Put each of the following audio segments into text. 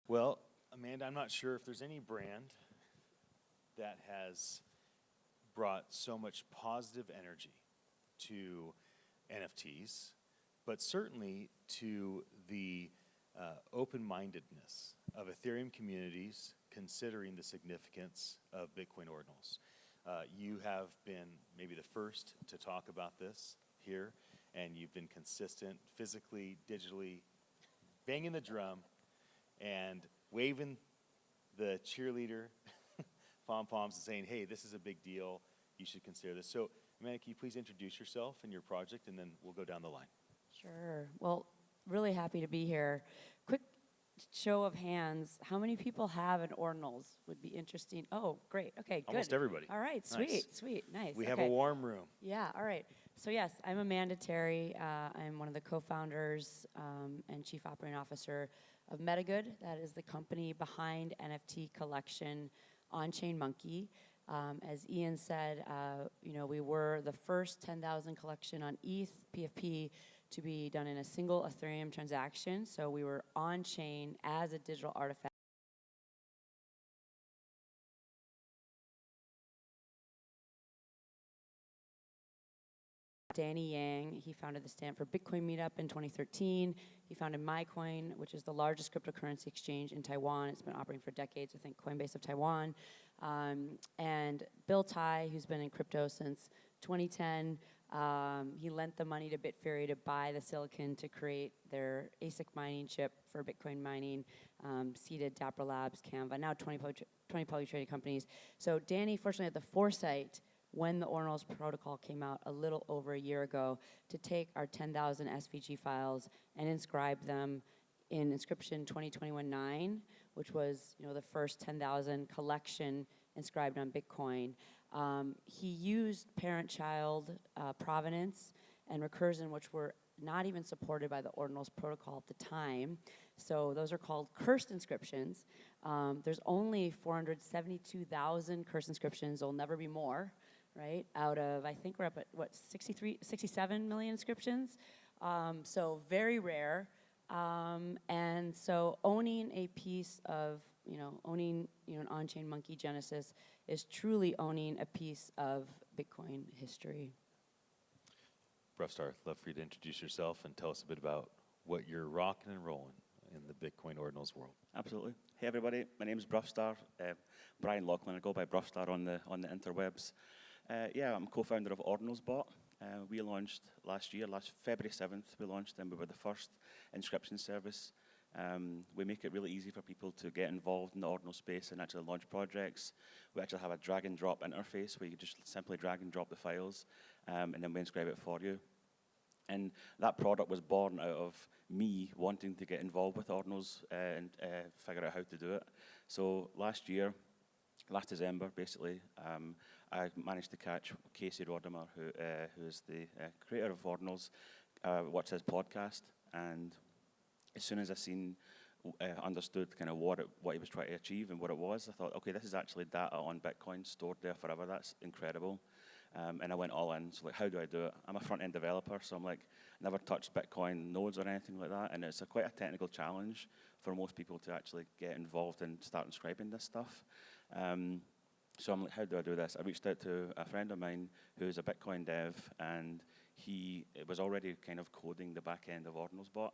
Well, Amanda, I'm not sure if there's any brand that has brought so much positive energy to NFTs, but certainly to the open-mindedness of Ethereum communities considering the significance of Bitcoin ordinals. You have been maybe the first to talk about this here, and you've been consistent physically, digitally, banging the drum and waving the cheerleader pom-poms and saying, hey, this is a big deal, you should consider this. So, Amanda, can you please introduce yourself and your project, and then we'll go down the line. Sure. Well, really happy to be here. Quick show of hands, how many people have an Ordinals? Would be interesting. Oh, great. Okay, good. Almost everybody. All right, sweet, Nice. sweet, nice. We have a warm room. Yeah, all right. So yes, I'm Amanda Terry. I'm one of the co-founders and chief operating officer of MetaGood. That is the company behind NFT collection on-chain Monkey. As Ian said, we were the first 10,000 collection on ETH PFP to be done in a single Ethereum transaction. So we were on-chain as a digital artifact. Danny Yang, he founded the Stanford Bitcoin meetup in 2013. He founded MyCoin, which is the largest cryptocurrency exchange in Taiwan. It's been operating for decades, I think Coinbase of Taiwan. And Bill Tai, who's been in crypto since 2010, he lent the money to Bitfury to buy the silicon to create their ASIC mining chip for Bitcoin mining, seeded Dapper Labs, Canva, now 20 publicly traded companies. So Danny, fortunately, had the foresight when the Ordinals protocol came out a little over a year ago to take our 10,000 SVG files and inscribe them in inscription 2021-9, which was the first 10,000 collection inscribed on Bitcoin. He used parent-child provenance and recursion, which were not even supported by the Ordinals protocol at the time. So those are called cursed inscriptions. There's only 472,000 cursed inscriptions. There'll never be more, right? Out of, I think we're up at, 67 million inscriptions. So very rare. And so owning a piece of, owning an on-chain Monkey Genesis is truly owning a piece of Bitcoin history. Bruffstar, I'd love for you to introduce yourself and tell us a bit about what you're rocking and rolling in the Bitcoin Ordinals world. Absolutely. Hey everybody, my name is Bruffstar, Brian Laughlan. I go by Bruffstar on the interwebs. I'm co-founder of Ordinals Bot. We launched last February 7th, we launched, and we were the first inscription service. We make it really easy for people to get involved in the Ordinal space and actually launch projects. We actually have a drag and drop interface where you just simply drag and drop the files, and then we inscribe it for you. And that product was born out of me wanting to get involved with Ordinals and figure out how to do it. So last December, basically, I managed to catch Casey Rodimer, who is the creator of Ordinals, watch his podcast, and as soon as I understood kind of what he was trying to achieve and what it was, I thought, okay, this is actually data on Bitcoin stored there forever. That's incredible. And I went all in. So like, how do I do it? I'm a front-end developer, so I'm like, never touched Bitcoin nodes or anything like that, and it's quite a technical challenge for most people to actually get involved and start inscribing this stuff. So I'm like, how do I do this? I reached out to a friend of mine who's a Bitcoin dev, and he was already kind of coding the back end of Ordinals Bot.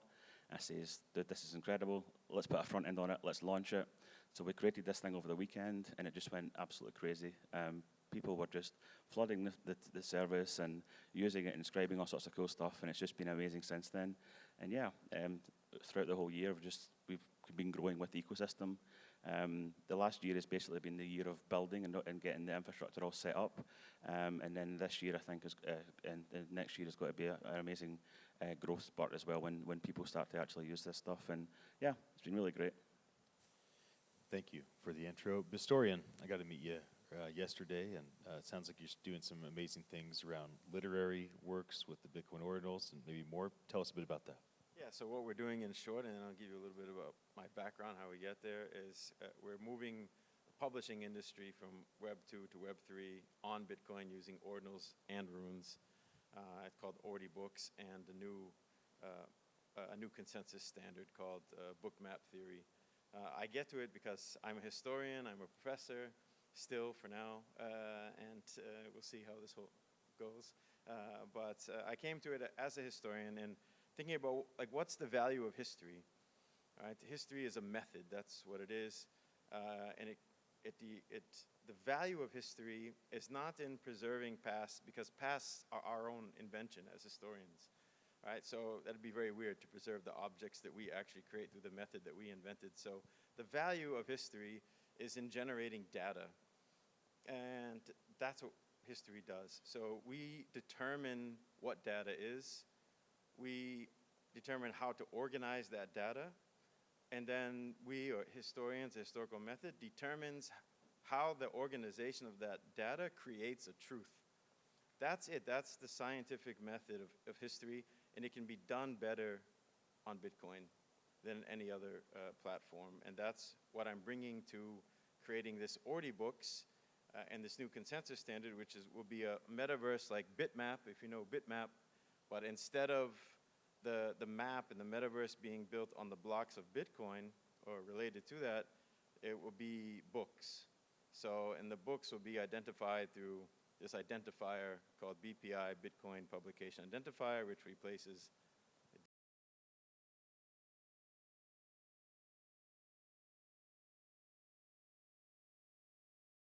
I says, dude, this is incredible. Let's put a front end on it. Let's launch it. So we created this thing over the weekend, and it just went absolutely crazy. People were just flooding the service and using it and inscribing all sorts of cool stuff, and it's just been amazing since then. And throughout the whole year, we've been growing with the ecosystem. The last year has basically been the year of building and getting the infrastructure all set up. And then this year, I think, and next year is going to be an amazing growth spurt as well when people start to actually use this stuff. And yeah, it's been really great. Thank you for the intro. Bistorian, I got to meet you yesterday, and it sounds like you're doing some amazing things around literary works with the Bitcoin Ordinals and maybe more. Tell us a bit about that. Yeah, so what we're doing in short, and then I'll give you a little bit about my background, how we get there, is we're moving the publishing industry from Web 2 to Web 3 on Bitcoin using Ordinals and runes. It's called Ordi Books, and a new consensus standard called book map theory I get to it because I'm a historian, I'm a professor, still for now, and we'll see how this whole goes. But I came to it as a historian and thinking about like what's the value of history. All right, history is a method. That's what it is, and the value of history is not in preserving past, because pasts are our own invention as historians. Right, so that'd be very weird to preserve the objects that we actually create through the method that we invented. So the value of history is in generating data, and that's what history does. So we determine what data is, we determine how to organize that data, and then we, or historians, the historical method, determines how the organization of that data creates a truth. That's it. That's the scientific method of history, and it can be done better on Bitcoin than any other platform. And that's what I'm bringing to creating this Ordi books and this new consensus standard, which will be a metaverse like Bitmap, if you know Bitmap, but instead of the map and the metaverse being built on the blocks of Bitcoin or related to that, it will be books. So, and the books will be identified through this identifier called BPI, Bitcoin Publication Identifier, which replaces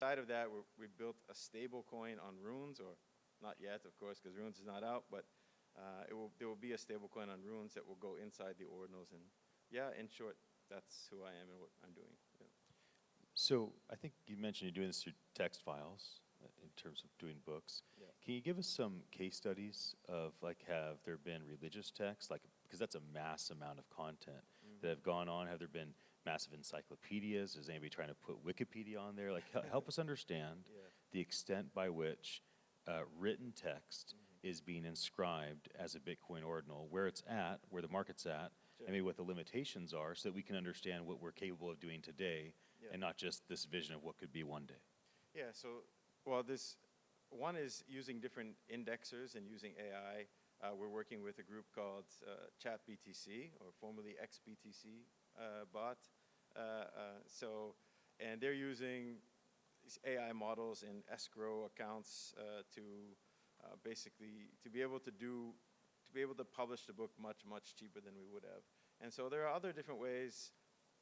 side of that. We built a stable coin on Runes, or not yet, of course, because Runes is not out, but there will be a stable coin on Runes that will go inside the Ordinals. And yeah, in short, that's who I am and what I'm doing. Yeah. So I think you mentioned you're doing this through text files in terms of doing books. Yeah. Can you give us some case studies of, like, have there been religious texts, like, because that's a mass amount of content that have gone on? Have there been massive encyclopedias? Is anybody trying to put Wikipedia on there? Like, help us understand the extent by which written text is being inscribed as a Bitcoin ordinal, where it's at, where the market's at, and maybe what the limitations are, so that we can understand what we're capable of doing today, and not just this vision of what could be one day. Yeah, so, well, this one is using different indexers and using AI. We're working with a group called ChatBTC, or formerly XBTC bot. And they're using these AI models in escrow accounts to basically to be able to publish the book much cheaper than we would have. And so there are other different ways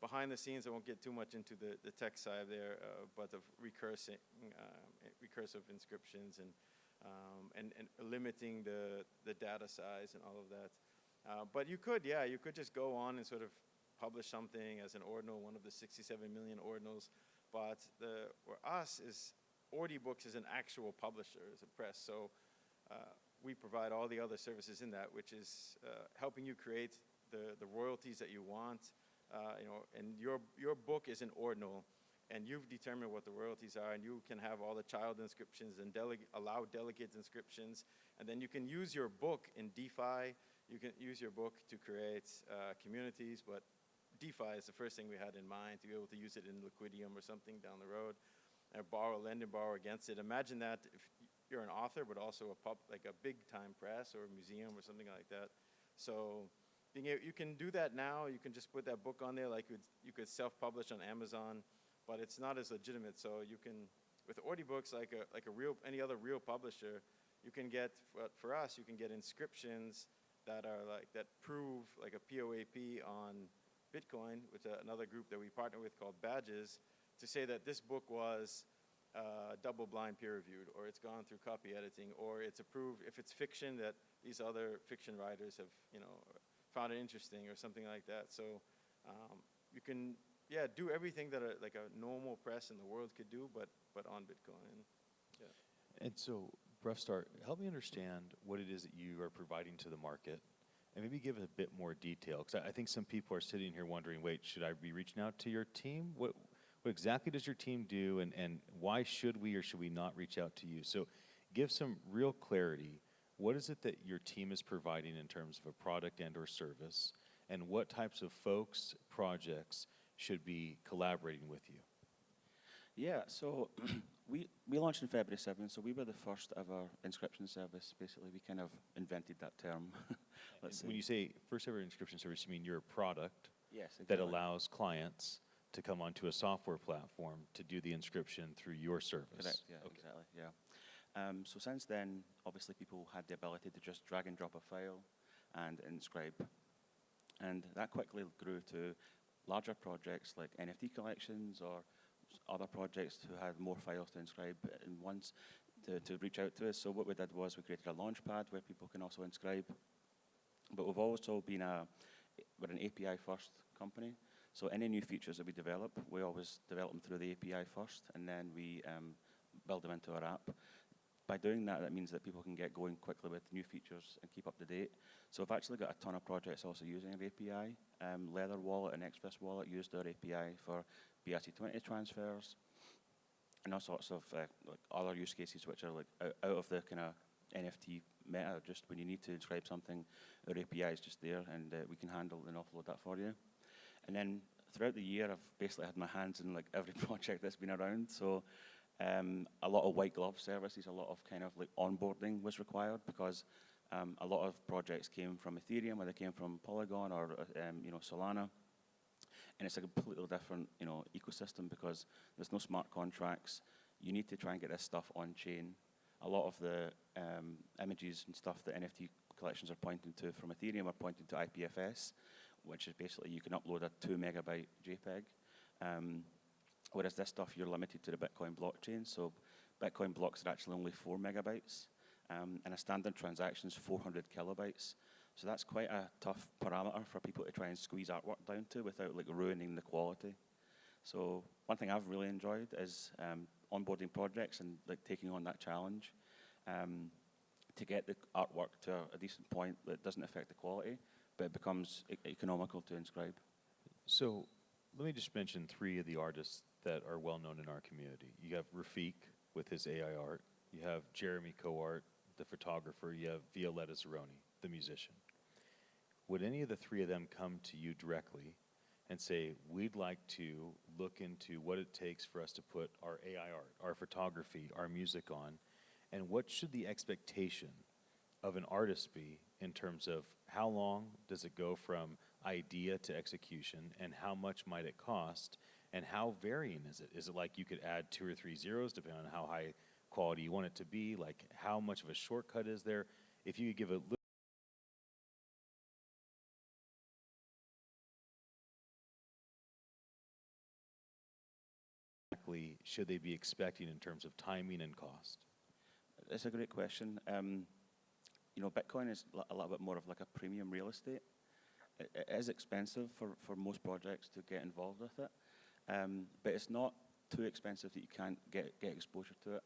behind the scenes. I won't get too much into the tech side there, but of recursive inscriptions and limiting the data size and all of that. But you could just go on and sort of publish something as an ordinal, one of the 67 million ordinals. But for us, Ordi Books is an actual publisher, is a press. So we provide all the other services in that, which is helping you create the royalties that you want. And your book is an ordinal, and you've determined what the royalties are, and you can have all the child inscriptions and allow delegate inscriptions, and then you can use your book in DeFi. You can use your book to create communities, but DeFi is the first thing we had in mind, to be able to use it in Liquidium or something down the road, and lend and borrow against it. Imagine that if you're an author, but also like a big-time press or a museum or something like that. So you can do that now. You can just put that book on there, like you could self-publish on Amazon, but it's not as legitimate. So you can, with Ordi Books, like any other real publisher, you can get, for us, you can get inscriptions that prove like a POAP on Bitcoin, with another group that we partner with called Badges, to say that this book was double-blind peer-reviewed, or it's gone through copy editing, or it's approved if it's fiction, that these other fiction writers have found it interesting or something like that. So you can do everything that like a normal press in the world could do, but on Bitcoin. Yeah. And so, Brufstar, help me understand what it is that you are providing to the market, and maybe give a bit more detail, because I think some people are sitting here wondering, wait, should I be reaching out to your team? What exactly does your team do, and why should we or should we not reach out to you? So give some real clarity. What is it that your team is providing in terms of a product and or service, and what types of folks, projects should be collaborating with you? Yeah, so we launched in February 7th, so we were the first ever inscription service. Basically, we kind of invented that term. When you say first ever inscription service, you mean you're a product Yes, that exactly. allows clients to come onto a software platform to do the inscription through your service. Correct, yeah, Okay. exactly, yeah. So since then, obviously people had the ability to just drag and drop a file and inscribe. And that quickly grew to larger projects like NFT collections or other projects who had more files to inscribe in once to reach out to us. So what we did was we created a launch pad where people can also inscribe. But we've also been we're an API first company. So any new features that we develop, we always develop them through the API first, and then we build them into our app. By doing that, that means that people can get going quickly with new features and keep up to date. So we've actually got a ton of projects also using our API. Leather Wallet and Express Wallet used our API for BRC20 transfers, and all sorts of like other use cases which are like out of the kind of NFT meta. Just when you need to inscribe something, our API is just there, and we can handle and offload that for you. And then throughout the year, I've basically had my hands in like every project that's been around. So a lot of white glove services, a lot of kind of like onboarding was required because a lot of projects came from Ethereum, or they came from Polygon or Solana, and it's a completely different ecosystem because there's no smart contracts. You need to try and get this stuff on chain. A lot of the images and stuff that NFT collections are pointing to from Ethereum are pointing to IPFS, which is basically you can upload a 2 megabyte JPEG. Whereas this stuff, you're limited to the Bitcoin blockchain. So Bitcoin blocks are actually only 4 megabytes, and a standard transaction is 400 kilobytes. So that's quite a tough parameter for people to try and squeeze artwork down to without like ruining the quality. So one thing I've really enjoyed is onboarding projects and like taking on that challenge to get the artwork to a decent point that doesn't affect the quality, but it becomes economical to inscribe. So let me just mention 3 of the artists that are well known in our community. You have Rafiq with his AI art. You have Jeremy Coart, the photographer. You have Violetta Zeroni, the musician. Would any of the 3 of them come to you directly and say, we'd like to look into what it takes for us to put our AI art, our photography, our music on, and what should the expectation of an artist be in terms of how long does it go from idea to execution, and how much might it cost, and how varying is it? Is it like you could add 2 or 3 zeros depending on how high quality you want it to be? Like how much of a shortcut is there? If you could give a little should they be expecting in terms of timing and cost? It's a great question. Bitcoin is a little bit more of like a premium real estate. It is expensive for most projects to get involved with it, but it's not too expensive that you can't get exposure to it.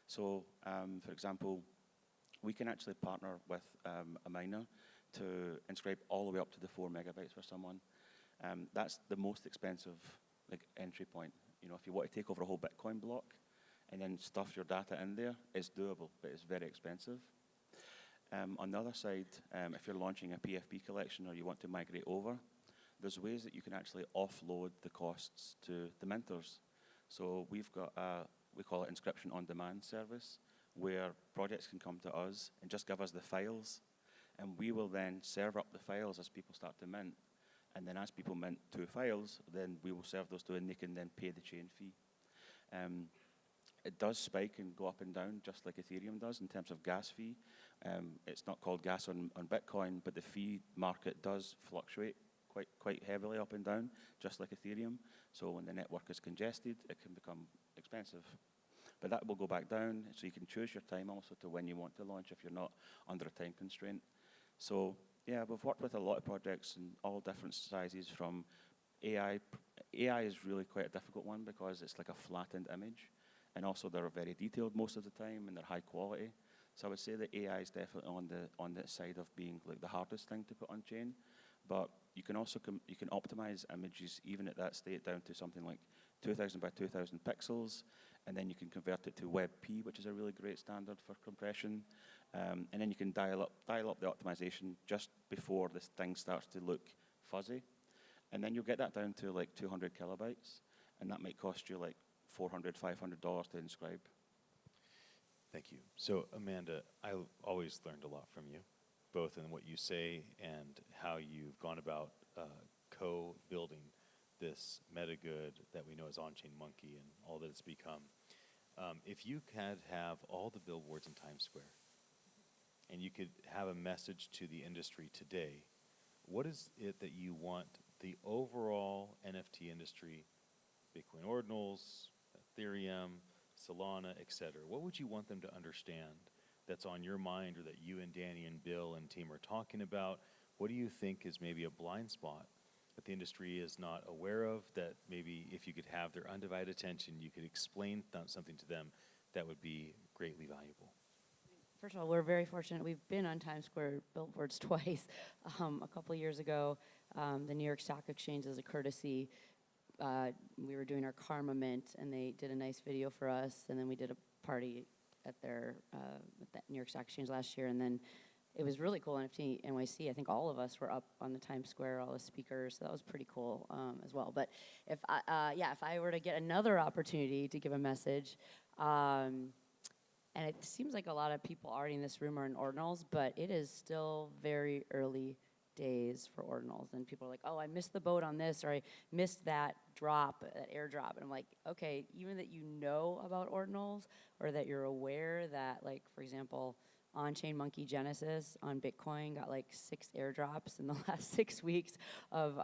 So, for example, we can actually partner with a miner to inscribe all the way up to the 4 megabytes for someone. That's the most expensive like entry point. If you want to take over a whole Bitcoin block and then stuff your data in there, it's doable, but it's very expensive. On the other side, if you're launching a PFP collection or you want to migrate over, there's ways that you can actually offload the costs to the minters. So we've got we call it inscription on demand service, where projects can come to us and just give us the files, and we will then serve up the files as people start to mint. And then as people mint 2 files, then we will serve those 2 and they can then pay the chain fee. It does spike and go up and down just like Ethereum does in terms of gas fee. It's not called gas on Bitcoin, but the fee market does fluctuate quite heavily up and down, just like Ethereum. So when the network is congested, it can become expensive. But that will go back down, so you can choose your time also to when you want to launch if you're not under a time constraint. So yeah, we've worked with a lot of projects in all different sizes from AI. AI is really quite a difficult one because it's like a flattened image, and also they're very detailed most of the time and they're high quality. So I would say that AI is definitely on the side of being like the hardest thing to put on chain. But you can also you can optimize images even at that state down to something like 2000 by 2000 pixels, and then you can convert it to WebP, which is a really great standard for compression. And then you can dial up the optimization just before this thing starts to look fuzzy. And then you'll get that down to like 200 kilobytes, and that might cost you like $400, $500 to inscribe. Thank you. So Amanda, I always learned a lot from you, both in what you say and how you've gone about co-building good that we know as On-Chain Monkey and all that it's become. If you could have all the billboards in Times Square and you could have a message to the industry today, what is it that you want the overall NFT industry, Bitcoin Ordinals, Ethereum, Solana, et cetera, what would you want them to understand that's on your mind or that you and Danny and Bill and team are talking about? What do you think is maybe a blind spot that the industry is not aware of, that maybe if you could have their undivided attention, you could explain something to them that would be greatly valuable? First of all, we're very fortunate. We've been on Times Square billboards twice. A couple of years ago, the New York Stock Exchange, as a courtesy, we were doing our Karma Mint, and they did a nice video for us, and then we did a party at the New York Stock Exchange last year, and then it was really cool. NFT.NYC, I think all of us were up on the Times Square, all the speakers, so that was pretty cool as well. But if I were to get another opportunity to give a message, and it seems like a lot of people already in this room are in Ordinals, but it is still very early days for Ordinals. And people are like, oh, I missed the boat on this, or I missed that drop, that airdrop. And I'm like, okay, even that you know about Ordinals, or that you're aware that, like, for example, On-Chain Monkey Genesis on Bitcoin got like 6 airdrops in the last 6 weeks of,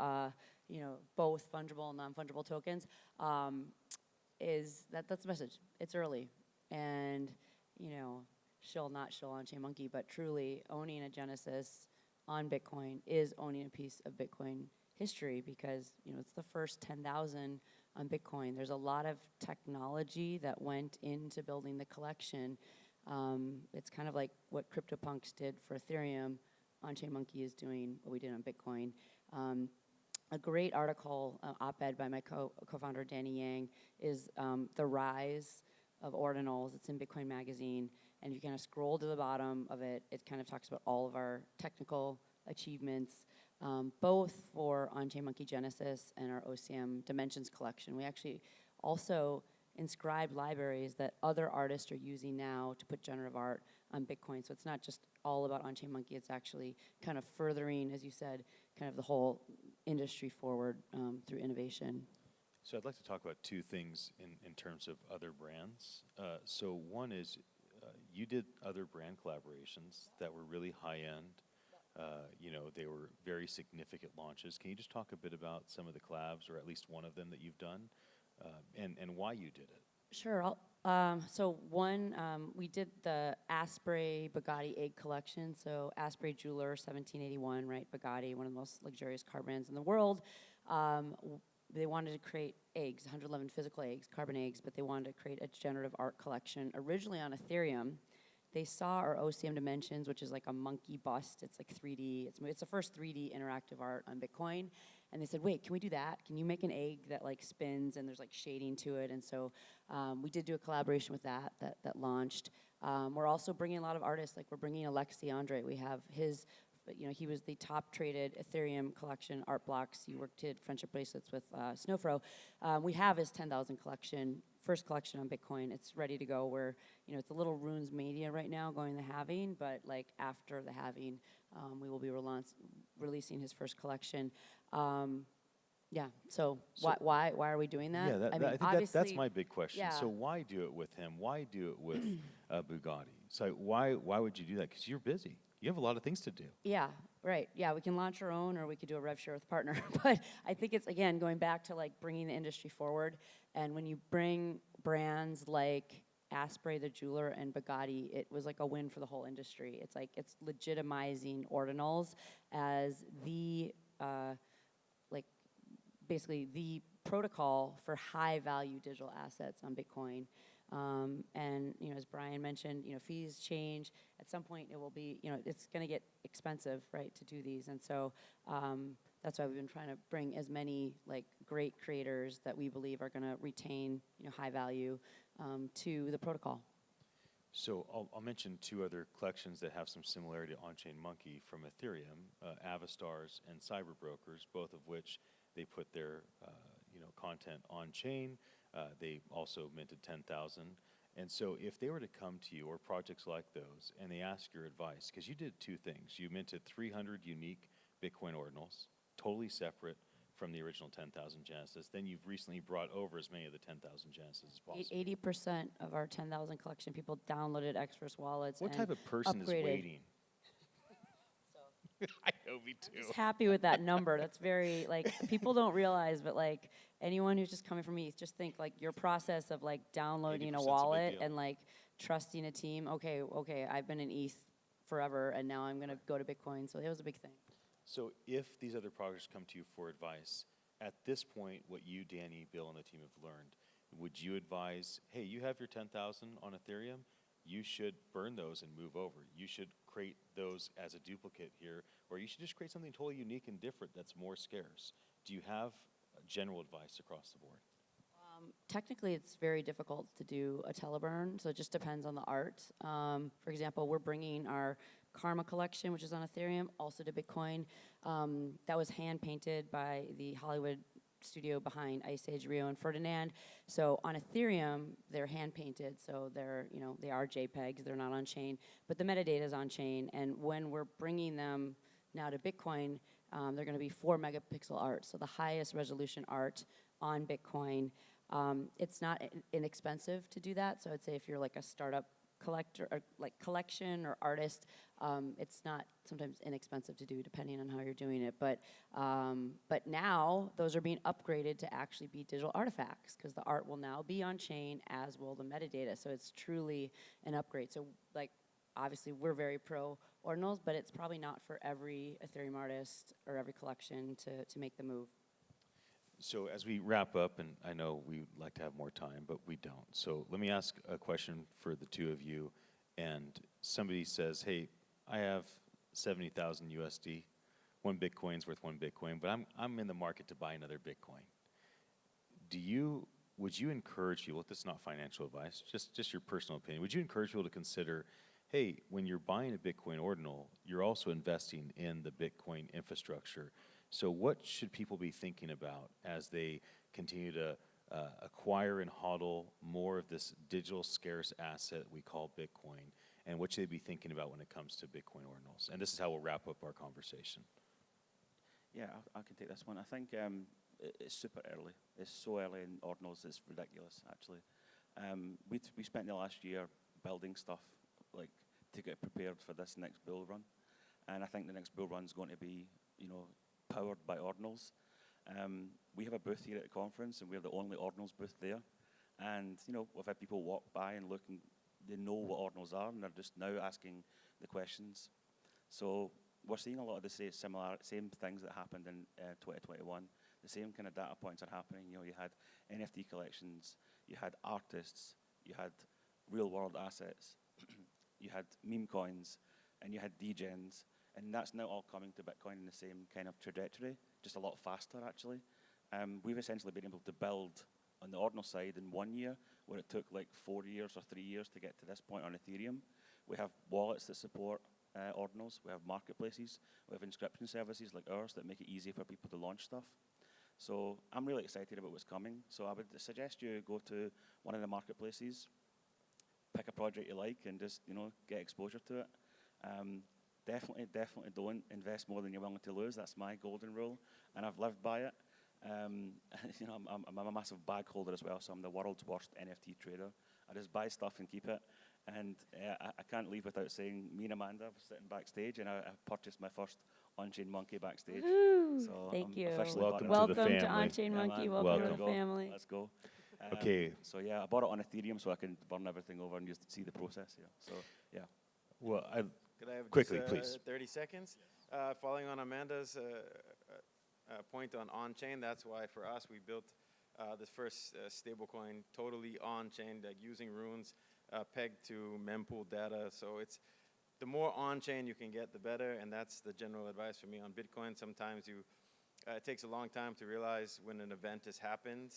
both fungible and non-fungible tokens, that's the message. It's early. And not shill On-Chain Monkey, but truly owning a Genesis on Bitcoin is owning a piece of Bitcoin history, because it's the first 10,000 on Bitcoin. There's a lot of technology that went into building the collection. It's kind of like what CryptoPunks did for Ethereum. On-Chain Monkey is doing what we did on Bitcoin. A great article, op-ed by my co-founder Danny Yang, is the rise of Ordinals. It's in Bitcoin Magazine, and if you kind of scroll to the bottom of it, it kind of talks about all of our technical achievements, both for On-Chain Monkey Genesis and our OCM Dimensions collection. We actually also inscribed libraries that other artists are using now to put generative art on Bitcoin. So it's not just all about On-Chain Monkey, it's actually kind of furthering, as you said, kind of the whole industry forward through innovation. So I'd like to talk about two things in terms of other brands. So one is you did other brand collaborations that were really high-end. They were very significant launches. Can you just talk a bit about some of the collabs, or at least one of them that you've done, and why you did it? Sure. We did the Asprey Bugatti egg collection. So Asprey Jeweler, 1781, right? Bugatti, one of the most luxurious car brands in the world. They wanted to create eggs, 111 physical eggs, carbon eggs, but they wanted to create a generative art collection. Originally on Ethereum, they saw our OCM Dimensions, which is like a monkey bust. It's like 3D. It's the first 3D interactive art on Bitcoin. And they said, wait, can we do that? Can you make an egg that like spins and there's like shading to it? And so we did do a collaboration with that launched. We're also bringing a lot of artists. Like we're bringing Alexi Andre. We have his, he was the top traded Ethereum collection art blocks. He did friendship bracelets with Snowfro. We have his 10,000 collection, first collection on Bitcoin. It's ready to go. It's a little Runes Mania right now going the halving, but like after the halving, we will be releasing his first collection. So why are we doing that? Yeah, I think that's my big question. Yeah. So why do it with him? Why do it with Bugatti? So why would you do that? Because you're busy. You have a lot of things to do. Yeah, right. Yeah, we can launch our own, or we could do a rev share with a partner. But I think it's, again, going back to like bringing the industry forward. And when you bring brands like Asprey the jeweler and Bugatti, it was like a win for the whole industry. It's like it's legitimizing Ordinals as the basically the protocol for high value digital assets on Bitcoin. And as Brian mentioned, fees change. At some point, it will be, it's going to get expensive, right, to do these. And so that's why we've been trying to bring as many like great creators that we believe are going to retain, high value to the protocol. So I'll mention two other collections that have some similarity to On-Chain Monkey from Ethereum, Avastars and Cyberbrokers, both of which they put their content on chain. They also minted 10,000. And so if they were to come to you, or projects like those, and they ask your advice, because you did two things. You minted 300 unique Bitcoin Ordinals, totally separate from the original 10,000 Genesis. Then you've recently brought over as many of the 10,000 Genesis as possible. 80% of our 10,000 collection people downloaded Express wallets. What and type of person is upgraded. waiting? I know, me too. Just happy with that number. That's very, like, people don't realize, but like anyone who's just coming from ETH, just think like your process of like downloading 80% a 's a big wallet deal. and like trusting a team. Okay, I've been in ETH forever and now I'm gonna go to Bitcoin. So it was a big thing. So if these other projects come to you for advice, at this point, what you, Danny, Bill, and the team have learned, would you advise, hey, you have your 10,000 on Ethereum, you should burn those and move over. You should create those as a duplicate here, or you should just create something totally unique and different that's more scarce. Do you have general advice across the board? Technically, it's very difficult to do a teleburn, so it just depends on the art. For example, we're bringing our Karma collection, which is on Ethereum, also to Bitcoin. That was hand painted by the Hollywood studio behind Ice Age, Rio, and Ferdinand. So on Ethereum, they're hand painted, so they're, they are JPEGs, they're not on chain, but the metadata is on chain. And when we're bringing them now to Bitcoin, they're going to be 4 megapixel art, so the highest resolution art on Bitcoin. It's not inexpensive to do that, so I'd say if you're like a startup collector or like collection or artist, it's not sometimes inexpensive to do depending on how you're doing it. But now those are being upgraded to actually be digital artifacts because the art will now be on chain, as will the metadata. So it's truly an upgrade. So like obviously we're very pro Ordinals, but it's probably not for every Ethereum artist or every collection to make the move. So as we wrap up, and I know we'd like to have more time, but we don't. So let me ask a question for the two of you. And somebody says, hey, I have 70,000 USD. 1 Bitcoin's worth 1 Bitcoin, but I'm in the market to buy another Bitcoin. Would you encourage people, this is not financial advice, just your personal opinion, would you encourage people to consider, hey, when you're buying a Bitcoin ordinal, you're also investing in the Bitcoin infrastructure. So what should people be thinking about as they continue to acquire and hodl more of this digital scarce asset we call Bitcoin? And what should they be thinking about when it comes to Bitcoin ordinals? And this is how we'll wrap up our conversation. Yeah, I can take this one. I think it's super early. It's so early in ordinals, it's ridiculous, actually. We spent the last year building stuff like to get prepared for this next bull run. And I think the next bull run is going to be, powered by ordinals. We have a booth here at the conference, and we're the only ordinals booth there. And we've had people walk by and look, and they know what ordinals are, and they're just now asking the questions. So we're seeing a lot of the same things that happened in 2021. The same kind of data points are happening. You had NFT collections, you had artists, you had real-world assets, you had meme coins, and you had degens. And that's now all coming to Bitcoin in the same kind of trajectory, just a lot faster, actually. We've essentially been able to build on the ordinal side in 1 year, where it took like 4 years or 3 years to get to this point on Ethereum. We have wallets that support ordinals. We have marketplaces. We have inscription services like ours that make it easy for people to launch stuff. So I'm really excited about what's coming. So I would suggest you go to one of the marketplaces, pick a project you like, and just get exposure to it. Definitely don't invest more than you're willing to lose. That's my golden rule, and I've lived by it. I'm a massive bag holder as well, so I'm the world's worst NFT trader. I just buy stuff and keep it, and I can't leave without saying me and Amanda were sitting backstage, and I purchased my first on-chain monkey backstage. Woo-hoo. So Thank I'm you. officially Welcome bought to it. the Welcome to family. On-Chain Yeah, Monkey. man. Welcome to Welcome. the family. Let's go. Okay. So yeah, I bought it on Ethereum so I can burn everything over and just see the process here. So yeah. Well, Could I have Quickly, just, please. 30 seconds? Following on Amanda's point on on-chain, that's why for us we built the first stablecoin totally on-chain, like using runes pegged to mempool data. So it's the more on-chain you can get, the better, and that's the general advice for me on Bitcoin. Sometimes it takes a long time to realize when an event has happened,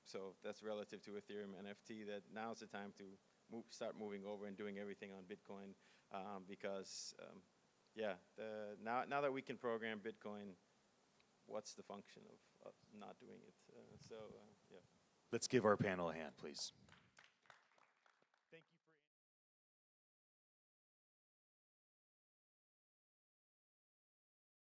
so that's relative to Ethereum NFT, that now's the time to start moving over and doing everything on Bitcoin because, now that we can program Bitcoin, what's the function of not doing it? Yeah. let's give our panel a hand, please.